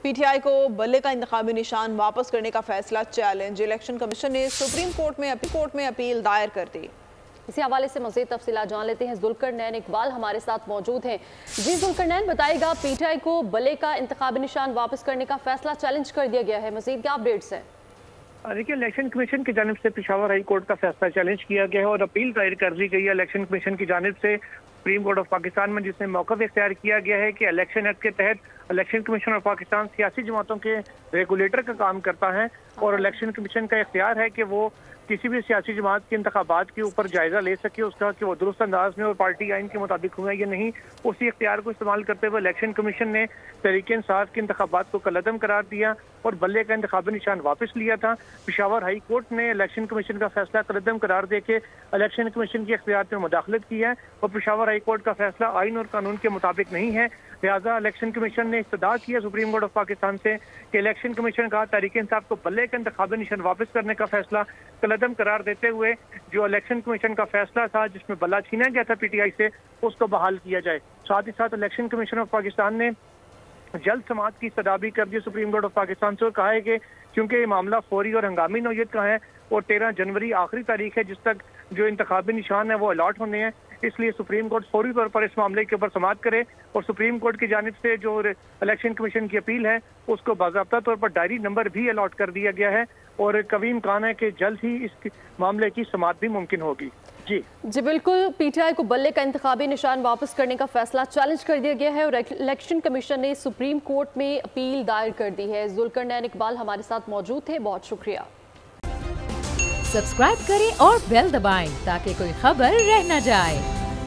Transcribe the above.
PTI को बल्ले का इंतखाबी निशान वापस करने का फैसला चैलेंज। इलेक्शन कमीशन ने सुप्रीम कोर्ट में अपील दायर कर दी। इसी हवाले से मज़ीद तफसीलात जान लेते हैं। जुल्करनैन इकबाल हमारे साथ मौजूद हैं। जी जुल्करनैन, बताइएगा, पीटीआई को बल्ले का इंतखाबी निशान वापस करने का फैसला चैलेंज कर दिया गया है, मज़ीद क्या अपडेट्स हैं? देखिए, इलेक्शन कमीशन की जानिब से पेशावर हाई कोर्ट का फैसला चैलेंज किया गया है और अपील दायर कर दी गई है इलेक्शन कमीशन की जानिब से सुप्रीम कोर्ट ऑफ पाकिस्तान में, जिसमें मौक़िफ़ इख्तियार किया गया है कि इलेक्शन एक्ट के तहत इलेक्शन कमीशन ऑफ पाकिस्तान सियासी जमातों के रेगुलेटर का काम करता है और इलेक्शन कमीशन का इख्तियार है कि वो किसी भी सियासी जमात के इंतखाबात के ऊपर जायजा ले सके, उसका कि वो दुरुस्त अंदाज में और पार्टी आइन के मुताबिक हुआ या नहीं। उसी इख्तियार को इस्तेमाल करते हुए इलेक्शन कमीशन ने तहरीक इंसाफ के इंतखाबात को कलअदम करार दिया और बल्ले का इंतखाबी निशान वापस लिया था। पेशावर हाई कोर्ट ने इलेक्शन कमीशन का फैसला कलअदम करार देके इलेक्शन कमीशन की इख्तियार में मुदाखलत की है और पेशावर हाई कोर्ट का फैसला आइन और कानून के मुताबिक नहीं है। लिहाजा इलेक्शन कमीशन ने इस्तदा किया सुप्रीम कोर्ट ऑफ पाकिस्तान से कि इलेक्शन कमीशन का तहरीक इंसाफ को बल्ले का इंतखाबी निशान वापस करने का फैसला कलअदम करार देते हुए जो इलेक्शन कमीशन का फैसला था जिसमें बल्ला छीना गया था पीटीआई से, उसको बहाल किया जाए। साथ ही साथ इलेक्शन कमीशन ऑफ पाकिस्तान ने जल्द समाअत की तदाबीर कर दी सुप्रीम कोर्ट ऑफ पाकिस्तान से और कहा है कि क्योंकि ये मामला फौरी और हंगामी नौयत का है और 13 जनवरी आखिरी तारीख है जिस तक जो इंतखाबी निशान है वो अलॉट होने हैं, इसलिए सुप्रीम कोर्ट फौरी तौर पर इस मामले के ऊपर समाअत करे और सुप्रीम कोर्ट की जानिब से जो इलेक्शन कमीशन की अपील है उसको बाज़ाब्ता तौर पर डायरी नंबर भी अलॉट कर दिया गया है और कभी इम्कान है कि जल्द ही इस मामले की समाअत भी मुमकिन होगी। जी बिल्कुल, पीटीआई को बल्ले का इंतखाबी निशान वापस करने का फैसला चैलेंज कर दिया गया है और इलेक्शन कमीशन ने सुप्रीम कोर्ट में अपील दायर कर दी है। जुल्करनैन इकबाल हमारे साथ मौजूद थे, बहुत शुक्रिया। सब्सक्राइब करें और बेल दबाएं ताकि कोई खबर रह न जाए।